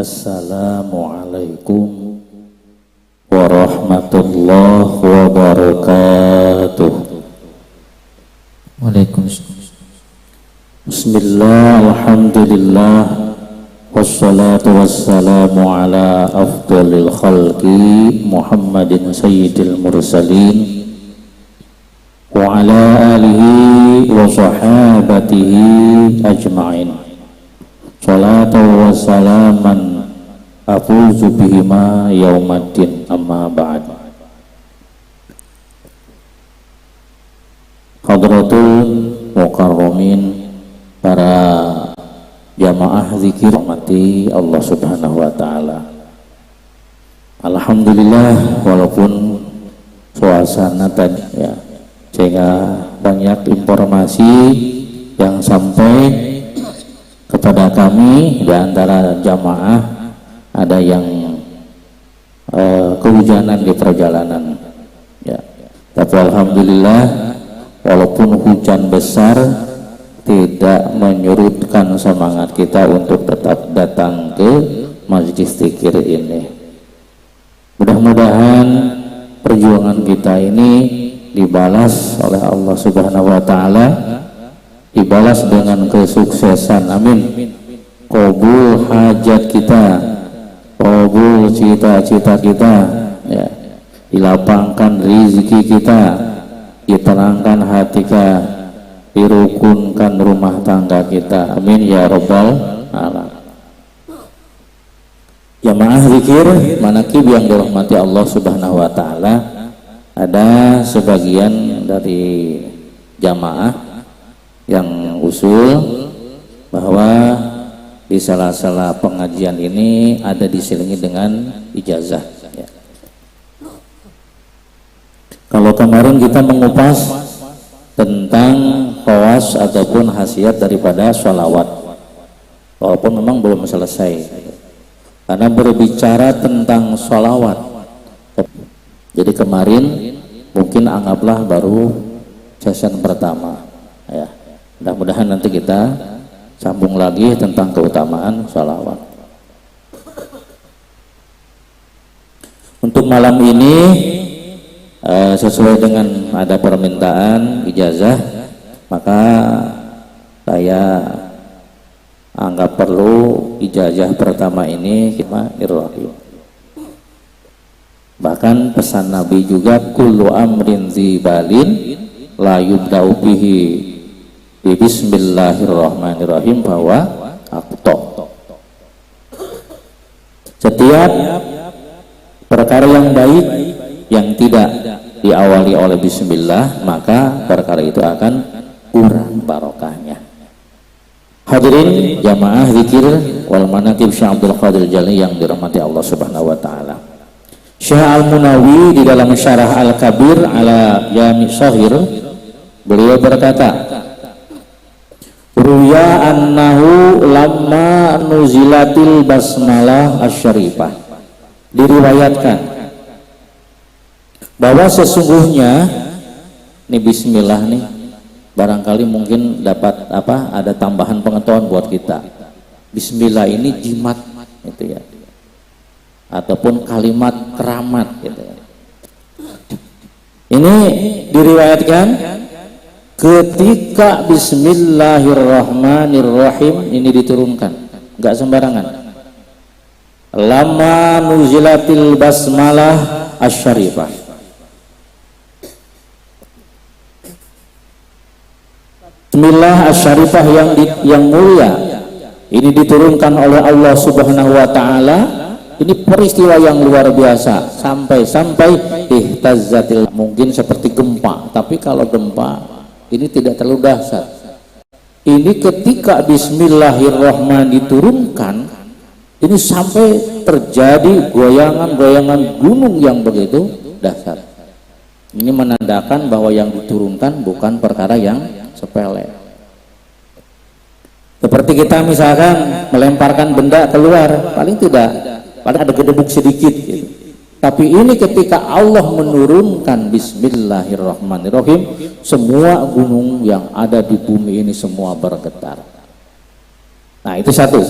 Assalamualaikum warahmatullahi wabarakatuh. Waalaikumsalam. Bismillah, alhamdulillah, wassalatu wassalamu ala afdalil khalqi Muhammadin sayyidil mursalin wa ala alihi wa sahabatihi ajma'in. Salatu wassalaman afuzu bihima yaumaddin, amma ba'd. Hadratul mukarramin, para jamaah zikir rahmati Allah Subhanahu wa taala. Alhamdulillah, walaupun suasana tadi ya, sehingga banyak informasi yang sampai kepada kami di antara jamaah, ada yang kehujanan di perjalanan ya. Tapi alhamdulillah, walaupun hujan besar tidak menyurutkan semangat kita untuk tetap datang ke Majlis Zikir ini. Mudah-mudahan perjuangan kita ini dibalas oleh Allah Subhanahu wa taala, dibalas dengan kesuksesan, amin. Qabul hajat kita, qabul cita-cita kita ya. Dilapangkan rezeki kita, diterangkan hati kita, dirukunkan rumah tangga kita, amin ya rabbal alamin. Jamaah zikir manakib yang dirahmati Allah Subhanahu wa taala, ada sebagian dari jamaah yang usul bahwa di sela-sela pengajian ini ada diselingi dengan ijazah ya. Kalau kemarin kita mengupas tentang khawas ataupun khasiat daripada sholawat, walaupun memang belum selesai karena berbicara tentang sholawat. Jadi kemarin mungkin anggaplah baru session pertama ya. Mudah-mudahan nanti kita sambung lagi tentang keutamaan sholawat. Untuk malam ini sesuai dengan ada permintaan ijazah, maka saya anggap perlu ijazah pertama ini kita irrahim. Bahkan pesan Nabi juga, kullu amrin dzibalin la yubda'u bihi bismillahirrahmanirrahim, bahwa akto, setiap perkara yang baik yang tidak diawali oleh bismillah, maka perkara itu akan kurang barokahnya. Hadirin jamaah zikir wal manaqib Syekh Abdul Qadir Jalani yang dirahmati Allah Subhanahu wa taala. Syekh Al-Munawi di dalam Syarah Al-Kabir ala Jami' Shaghir, beliau berkata, ruya annahu lamma nuzilatil basmalah asyarifah, diriwayatkan bahwa sesungguhnya nih bismillah nih, barangkali mungkin dapat ada tambahan pengetahuan buat kita. Bismillah ini jimat gitu ya, ataupun kalimat keramat gitu ya. Ini diriwayatkan ketika bismillahirrahmanirrahim ini diturunkan, nggak sembarangan. Lama nuzilatil basmalah asyarifah, bismillah asyarifah yang mulia ini diturunkan oleh Allah Subhanahu wa taala. Ini peristiwa yang luar biasa, sampai ihtazzatil, mungkin seperti gempa, tapi kalau gempa ini tidak terlalu dahsyat. Ini ketika bismillahirrahmanirrahim diturunkan, ini sampai terjadi goyangan-goyangan gunung yang begitu dahsyat. Ini menandakan bahwa yang diturunkan bukan perkara yang sepele. Seperti kita misalkan melemparkan benda keluar, paling ada gedebuk sedikit gitu. Tapi ini ketika Allah menurunkan bismillahirrahmanirrahim, semua gunung yang ada di bumi ini semua bergetar. Nah itu satu.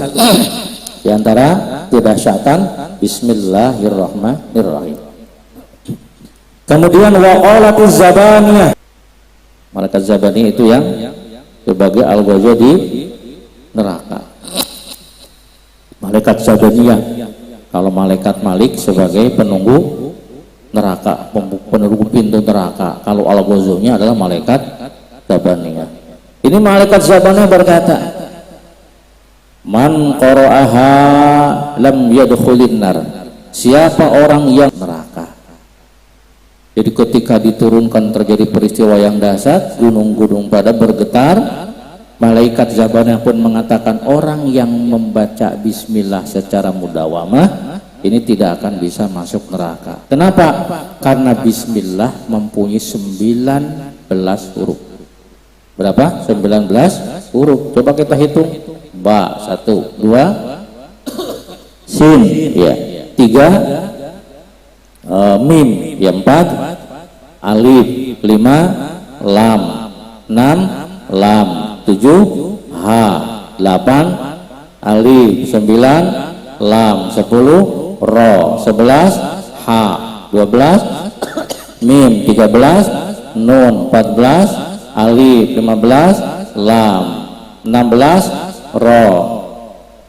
Di antara kedahsyatan Bismillahirrahmanirrahim. Kemudian waqalatuz zabaniyah. Malaikat Zabaniyah itu yang sebagai algojo di neraka. Malaikat Zabaniyah, kalau malaikat Malik sebagai penunggu neraka, penunggu pintu neraka. Kalau algozonya adalah malaikat Zabaniyah. Ini malaikat Zabaniyah berkata, man qara'aha lam yadkhulin nar. Siapa orang yang neraka. Jadi ketika diturunkan terjadi peristiwa yang dahsyat, gunung-gunung pada bergetar, malaikat Zabaniyah pun mengatakan orang yang membaca bismillah secara mudawamah ini tidak akan bisa masuk neraka. Kenapa? Karena bismillah mempunyai 19 huruf. Berapa? 19 huruf. Coba kita hitung. Ba 1, 2, sin ya 3, mim ya 4, alif 5, lam 6, lam 7, ha 8, alif 9, lam 10, ro 11, ha 12, mim 13, nun 14, alif 15, lam 16, ro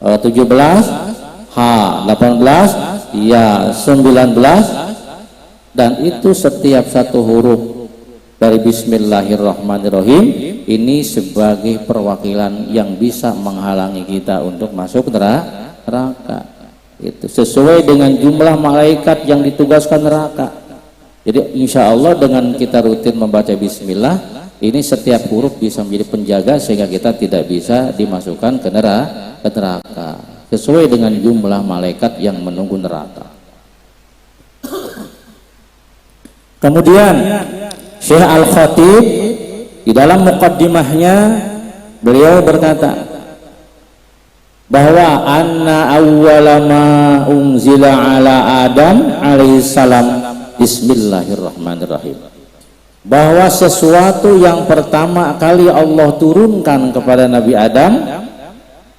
17, ha 18, ya 19, dan itu setiap satu huruf dari Bismillahirrahmanirrahim ini sebagai perwakilan yang bisa menghalangi kita untuk masuk neraka. Itu sesuai dengan jumlah malaikat yang ditugaskan neraka. Jadi insya Allah dengan kita rutin membaca Bismillah, ini setiap huruf bisa menjadi penjaga sehingga kita tidak bisa dimasukkan ke neraka. Sesuai dengan jumlah malaikat yang menunggu neraka. Kemudian Syekh Al-Khatib di dalam muqaddimahnya beliau berkata bahwa anna awwala ma unzila ala Adam alaihissalam Bismillahirrahmanirrahim, bahwa sesuatu yang pertama kali Allah turunkan kepada Nabi Adam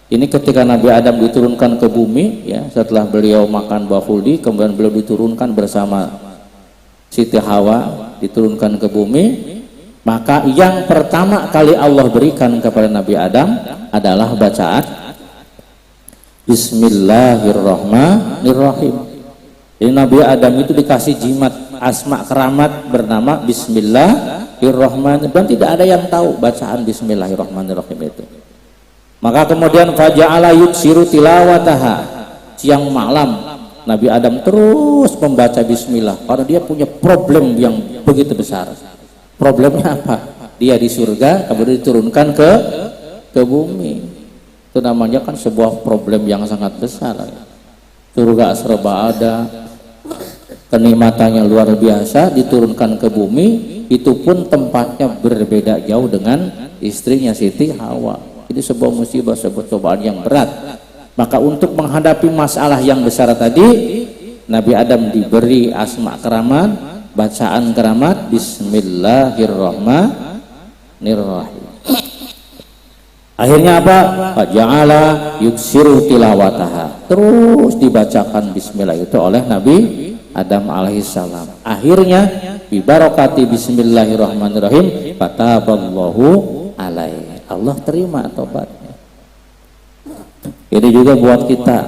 ini ketika Nabi Adam diturunkan ke bumi ya, setelah beliau makan buah khuldi, kemudian beliau diturunkan bersama Siti Hawa diturunkan ke bumi, maka yang pertama kali Allah berikan kepada Nabi Adam adalah bacaan Bismillahirrahmanirrahim. Jadi Nabi Adam itu dikasih jimat asma keramat bernama Bismillahirrahmanirrahim, dan tidak ada yang tahu bacaan Bismillahirrahmanirrahim itu. Maka kemudian faja'ala yuksiru tilawataha, siang malam Nabi Adam terus membaca bismillah karena dia punya problem yang begitu besar. Problemnya apa? Dia di surga kemudian diturunkan ke bumi. Itu namanya kan sebuah problem yang sangat besar. Surga serba ada, kenikmatannya luar biasa, diturunkan ke bumi, itu pun tempatnya berbeda jauh dengan istrinya Siti Hawa. Ini sebuah musibah, sebuah cobaan yang berat. Maka untuk menghadapi masalah yang besar tadi, Nabi Adam diberi asma keramat, bacaan keramat Bismillahirrahmanirrahim. Akhirnya apa? Faja'ala yuksiru tilawataha, terus dibacakan Bismillah itu oleh Nabi Adam alaihissalam. Akhirnya bibarakati Bismillahirrahmanirrahim fataballahu alaihi, Allah terima tobatnya. Ini juga buat kita,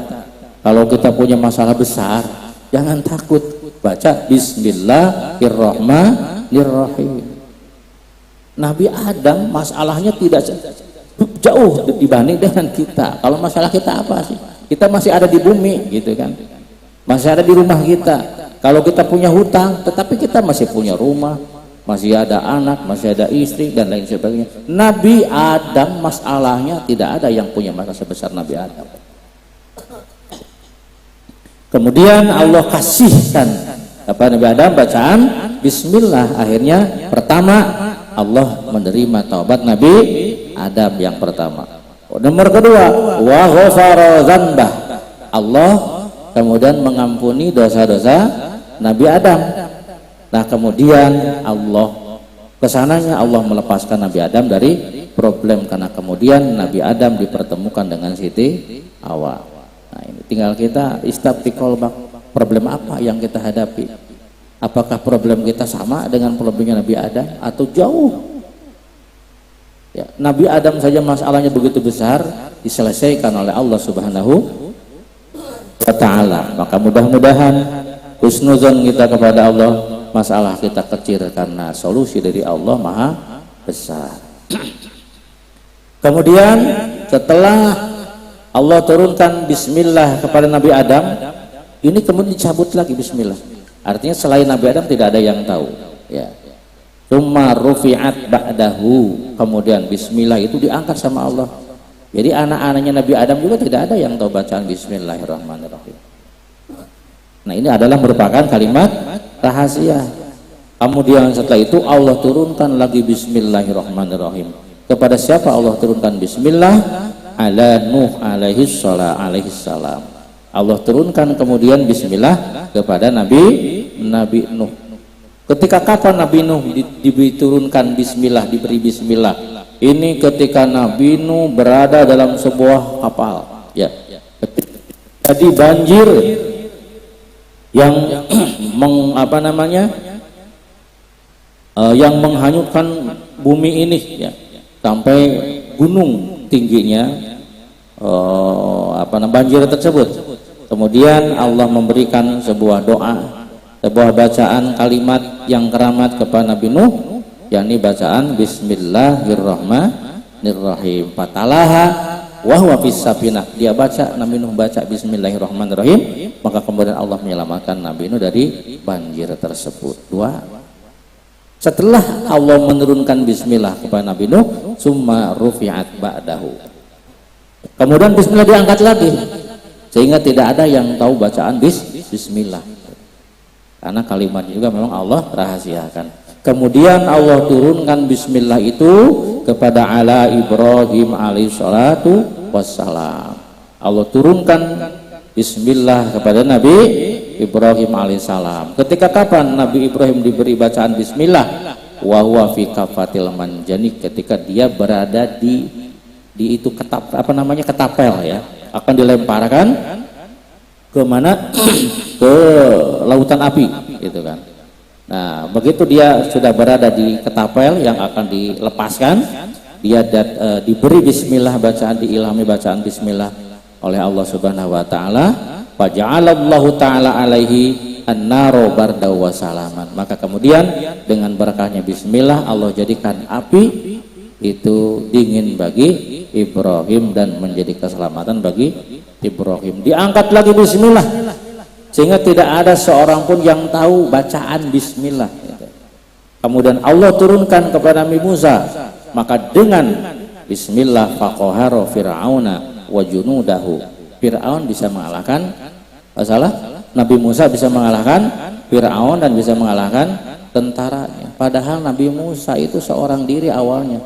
kalau kita punya masalah besar, jangan takut, baca Bismillahirrahmanirrahim. Nabi Adam masalahnya tidak jauh dibanding dengan kita. Kalau masalah kita apa sih? Kita masih ada di bumi, gitu kan? Masih ada di rumah kita. Kalau kita punya hutang, tetapi kita masih punya rumah, masih ada anak, masih ada istri, dan lain sebagainya. Nabi Adam masalahnya tidak ada yang punya masalah sebesar Nabi Adam. Kemudian Allah kasihkan apa Nabi Adam bacaan Bismillah. Akhirnya pertama Allah menerima taubat Nabi Adam yang pertama. Nomor kedua, wa ghafara dzanbah, Allah kemudian mengampuni dosa-dosa Nabi Adam. Nah kemudian Allah kesananya Allah melepaskan Nabi Adam dari problem, karena kemudian Nabi Adam dipertemukan dengan Siti Hawa. Nah, ini tinggal kita istabti kolbak, problem apa yang kita hadapi. Apakah problem kita sama dengan problemnya Nabi Adam atau jauh? Ya, Nabi Adam saja masalahnya begitu besar diselesaikan oleh Allah Subhanahu wa ta'ala. Maka mudah-mudahan husnuzon kita kepada Allah, masalah kita kecil karena solusi dari Allah maha besar. Kemudian setelah Allah turunkan bismillah kepada Nabi Adam, ini kemudian dicabut lagi bismillah. Artinya selain Nabi Adam tidak ada yang tahu, ya. Tsumma rufi'at ba'dahu, kemudian bismillah itu diangkat sama Allah. Jadi anak-anaknya Nabi Adam juga tidak ada yang tahu bacaan bismillahirrahmanirrahim. Nah, ini adalah merupakan kalimat rahasia. Kemudian setelah itu Allah turunkan lagi bismillahirrahmanirrahim. Kepada siapa Allah turunkan bismillah? Ala Nuh alaihi salam. Allah turunkan kemudian bismillah kepada Nabi Nuh. Ketika kapan Nabi Nuh diturunkan bismillah, diberi bismillah? Ini ketika Nabi Nuh berada dalam sebuah kapal, ya. Jadi banjir yang yang menghanyutkan bumi ini, ya, sampai gunung tingginya banjir tersebut. Kemudian Allah memberikan sebuah doa, sebuah bacaan kalimat yang keramat kepada Nabi Nuh, yakni bacaan bismillahirrahmanirrahim. Fatalaha wa huwa fis safinah. Dia baca, Nabi Nuh baca bismillahirrahmanirrahim, maka kemudian Allah menyelamatkan Nabi Nuh dari banjir tersebut. Dua. Setelah Allah menurunkan bismillah kepada Nabi Nuh, summa rufi'at ba'dahu. Kemudian bismillah diangkat lagi, sehingga tidak ada yang tahu bacaan bismillah. Karena kalimatnya juga memang Allah rahasiakan. Kemudian Allah turunkan bismillah itu kepada ala Ibrahim alaihissalatu wassalam. Allah turunkan bismillah kepada Nabi Ibrahim alaihissalam. Ketika kapan Nabi Ibrahim diberi bacaan bismillah? Wa huwa fi kafatil manjani, ketika dia berada di itu ketapel, ya, akan dilemparkan ke mana? Ke lautan api, gitu kan. Nah, begitu dia sudah berada di ketapel yang akan dilepaskan, dia diberi bismillah, bacaan, diilhami bacaan bismillah oleh Allah Subhanahu wa taala. Fa ja'alallahu ta'ala alaihi an-naro bardaw wa salaman. Maka kemudian dengan berkahnya bismillah Allah jadikan api itu dingin bagi Ibrahim dan menjadi keselamatan bagi Ibrahim. Diangkat lagi bismillah, sehingga tidak ada seorang pun yang tahu bacaan bismillah. Kemudian Allah turunkan kepada Nabi Musa, maka dengan bismillah faqahara fir'auna wa junudahu. Fir'aun bisa mengalahkan Nabi Musa bisa mengalahkan Fir'aun dan bisa mengalahkan tentaranya. Padahal Nabi Musa itu seorang diri awalnya,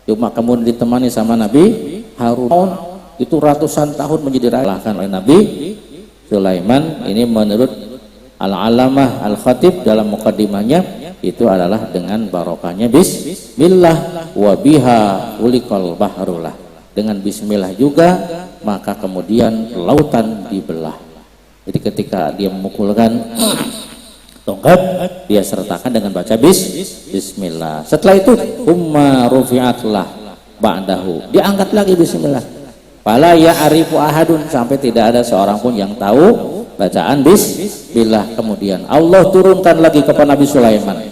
cuma kemudian ditemani sama Nabi Harun, itu ratusan tahun menjadi raja oleh Nabi Sulaiman. Ini menurut Al-Alamah Al-Khatib dalam mukaddimahnya, itu adalah dengan barokahnya bismillah wa biha ulikal bahrullah. Dengan bismillah juga maka kemudian lautan dibelah. Jadi ketika dia memukulkan tongkat, dia sertakan dengan baca bismillah. Setelah itu umma rufi'atlah ba'dahu, diangkat lagi bismillah. Fala ya'rifu ahadun, sampai tidak ada seorang pun yang tahu bacaan bismillah. Kemudian Allah turunkan lagi kepada Nabi Sulaiman.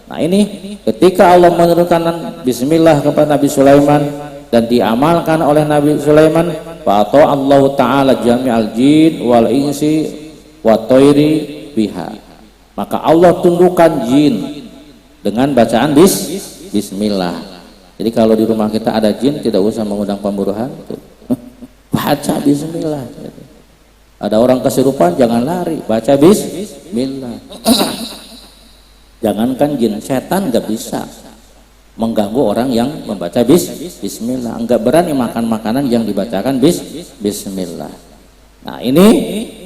Nah, ini ketika Allah menurunkan bismillah kepada Nabi Sulaiman dan diamalkan oleh Nabi Sulaiman, fa Allah taala jami'al jin wal insi wa thairi biha. Maka Allah tundukkan jin dengan bacaan bismillah. Jadi kalau di rumah kita ada jin, tidak usah mengundang pemburuan, baca bismillah. Ada orang kesurupan, jangan lari, baca bismillah. Jangankan jin, setan nggak bisa mengganggu orang yang membaca bismillah. Enggak berani makan makanan yang dibacakan bismillah. Nah, ini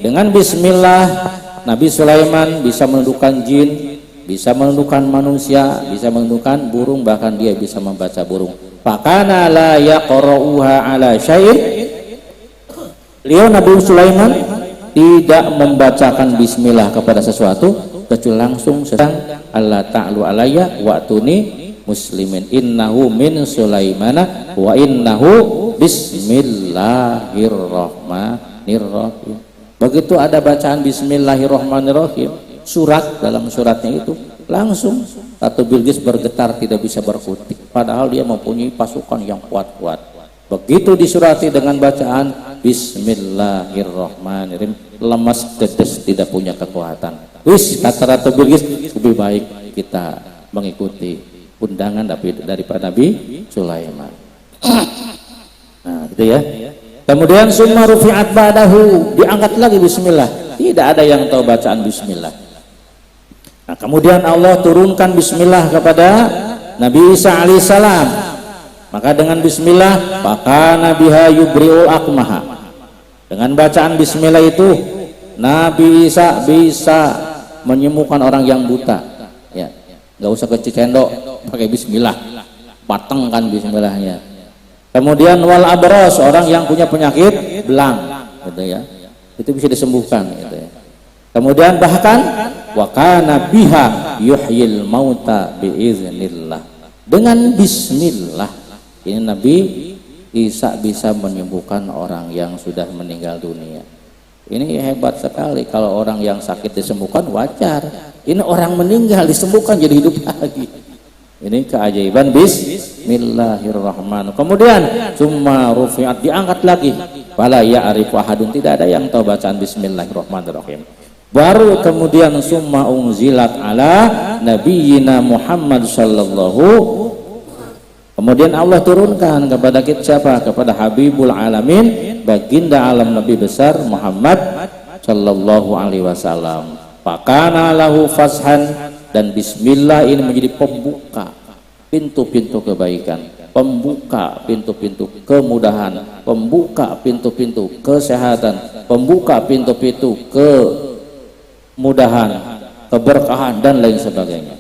dengan bismillah Nabi Sulaiman bisa menundukkan jin, bisa menundukkan manusia, bisa menundukkan burung, bahkan dia bisa membaca burung. Fakana la yaqra'uha ala syai', Beliau Nabi Sulaiman tidak membacakan bismillah kepada sesuatu kecuali langsung sedang Allah ta'lu alayya wa'tuni muslimin innahu min Sulaimana wa innahu bismillahirrahmanirrahim. Begitu ada bacaan bismillahirrahmanirrahim, surat dalam suratnya itu langsung Ratu Bilqis bergetar, tidak bisa berkutik, padahal dia mempunyai pasukan yang kuat-kuat. Begitu disurati dengan bacaan bismillahirrahmanirrahim, lemas dedes, tidak punya kekuatan. Wis, kata Ratu Bilqis, lebih baik kita mengikuti undangan daripada Nabi Sulaiman. Nah, gitu ya. Kemudian summa rufi'at ba'dahu, diangkat lagi bismillah. Tidak ada yang tahu bacaan bismillah. Nah, kemudian Allah turunkan bismillah kepada Nabi Isa alaihissalam. Maka dengan bismillah maka nabiha yubri'ul akmaha. Dengan bacaan bismillah itu Nabi Isa bisa menyembuhkan orang yang buta. Ya, nggak usah ke Cicendo, pakai bismillah, patengkan bismillahnya. Kemudian wal abros, orang yang punya penyakit belang, gitu ya, itu bisa disembuhkan, gitu ya. Kemudian bahkan wa kana biha yuhyil mauta biiznillah. Dengan bismillah ini Nabi Isa bisa menyembuhkan orang yang sudah meninggal dunia. Ini hebat sekali. Kalau orang yang sakit disembuhkan wajar, ini orang meninggal disembuhkan jadi hidup lagi. Ini keajaiban bismillahirrahmanirrahim. Kemudian summa rufi'at, diangkat lagi, fala ya'rifu ahadun, tidak ada yang tahu bacaan bismillahirrahmanirrahim. Baru kemudian summa unzilat ala nabiyyina Muhammad sallallahu, kemudian Allah turunkan kepada kita siapa? Kepada Habibul Alamin, baginda alam Nabi besar Muhammad sallallahu alaihi wasallam. Fakana lahu fashan, dan bismillah ini menjadi pembuka pintu-pintu kebaikan, pembuka pintu-pintu kemudahan, pembuka pintu-pintu kesehatan, pembuka pintu-pintu kemudahan, keberkahan dan lain sebagainya.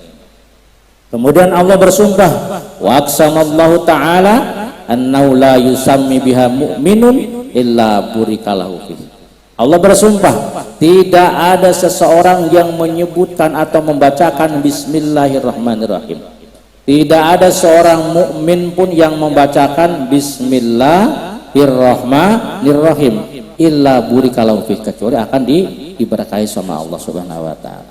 Kemudian Allah bersumpah, wa aqsamallahu ta'ala annahu la yusammi biha mu'minun illa burikalahu fihi. Allah bersumpah, tidak ada seseorang yang menyebutkan atau membacakan bismillahirrahmanirrahim. Tidak ada seorang mukmin pun yang membacakan bismillahirrahmanirrahim illa burikalahu fihi, kecuali akan diberkahi sama Allah Subhanahu wa taala.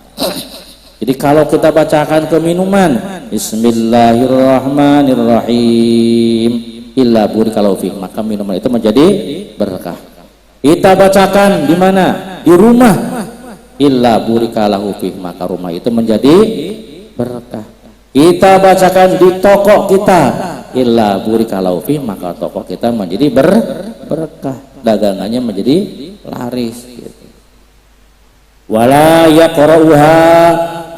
Jadi kalau kita bacakan ke minuman bismillahirrahmanirrahim illa burikalahu fihi, maka minuman itu menjadi berkah. Kita bacakan di mana? Di rumah, illa burikalahu fihi, maka rumah itu menjadi berkah. Kita bacakan di toko kita, illa burikalahu fihi, maka toko kita menjadi berkah, dagangannya menjadi laris gitu. Wala yaqra'uha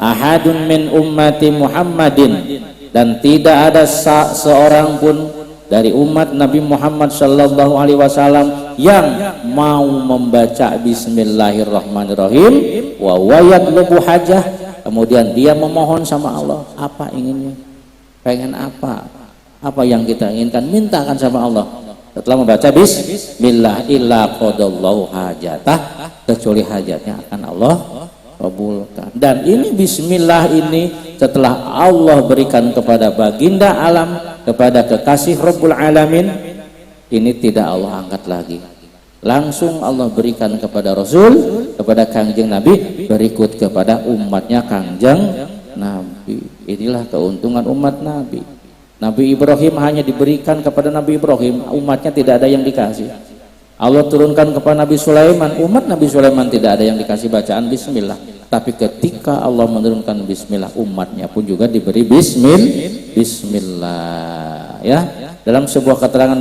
ahadun min ummati Muhammadin, dan tidak ada seorang pun dari umat Nabi Muhammad sallallahu alaihi wasallam yang mau membaca bismillahirrahmanirrahim wa yatlubu hajah, kemudian dia memohon sama Allah, apa inginnya, pengen apa yang kita inginkan, mintakan sama Allah. Setelah membaca bismillah illa qadallahu hajatah, kecuali hajatnya akan Allah kabulkan. Dan ini bismillah ini setelah Allah berikan kepada baginda alam, kepada kekasih Rabbul Alamin, ini tidak Allah angkat lagi, langsung Allah berikan kepada Rasul, kepada Kangjeng Nabi, berikut kepada umatnya Kangjeng Nabi. Inilah keuntungan umat Nabi. Nabi Ibrahim hanya diberikan kepada Nabi Ibrahim, umatnya tidak ada yang dikasih. Allah turunkan kepada Nabi Sulaiman, umat Nabi Sulaiman tidak ada yang dikasih bacaan bismillah. Tapi ketika Allah menurunkan bismillah, umatnya pun juga diberi bismillah. Ya, dalam sebuah keterangan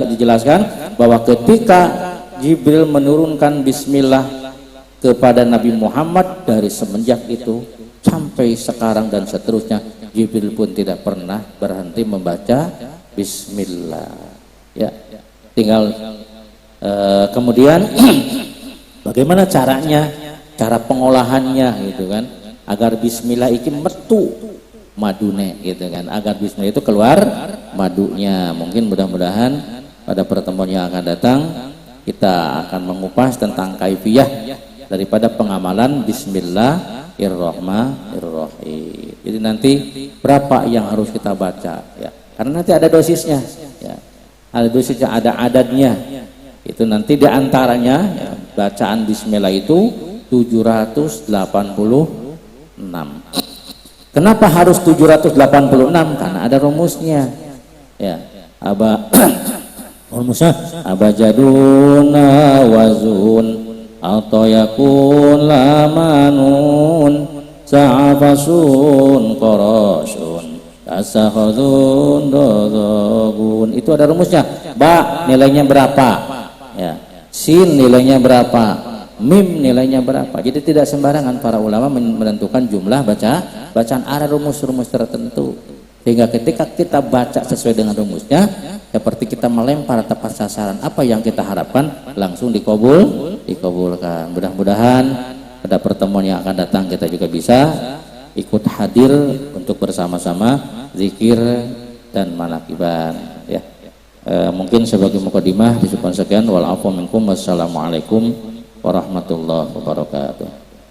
dijelaskan bahwa ketika Jibril menurunkan bismillah kepada Nabi Muhammad, dari semenjak itu sampai sekarang dan seterusnya, Jibril pun tidak pernah berhenti membaca bismillah. Ya, tinggal kemudian bagaimana caranya, cara pengolahannya gitu kan, agar bismillah iki metu madune gitu kan, agar bismillah itu keluar madunya. Mungkin mudah-mudahan pada pertemuan yang akan datang kita akan mengupas tentang kaifiyah daripada pengamalan Bismillahirrahmanirrahim. Jadi nanti berapa yang harus kita baca ya, karena nanti ada dosisnya ya. Ada dosisnya, ada adadnya. Itu nanti diantaranya ya, bacaan Bismillah itu 786. Kenapa harus 786? Karena ada rumusnya ya. Rumusnya abajaduna wazun atau yakun lamanun sa'afasun qarasun tasakhadun dodobun. Itu ada rumusnya. Ba nilainya berapa ya, sin nilainya berapa, mim nilainya berapa. Jadi tidak sembarangan para ulama menentukan jumlah bacaan, ada rumus-rumus tertentu, sehingga ketika kita baca sesuai dengan rumusnya seperti kita melempar tepat sasaran. Apa yang kita harapkan langsung dikabulkan. Mudah-mudahan pada pertemuan yang akan datang kita juga bisa ikut hadir untuk bersama-sama zikir dan manakiban ya. Mungkin sebagai mukadimah disebutkan sekian. Wal afu minkum, wassalamualaikum warahmatullahi wabarakatuh.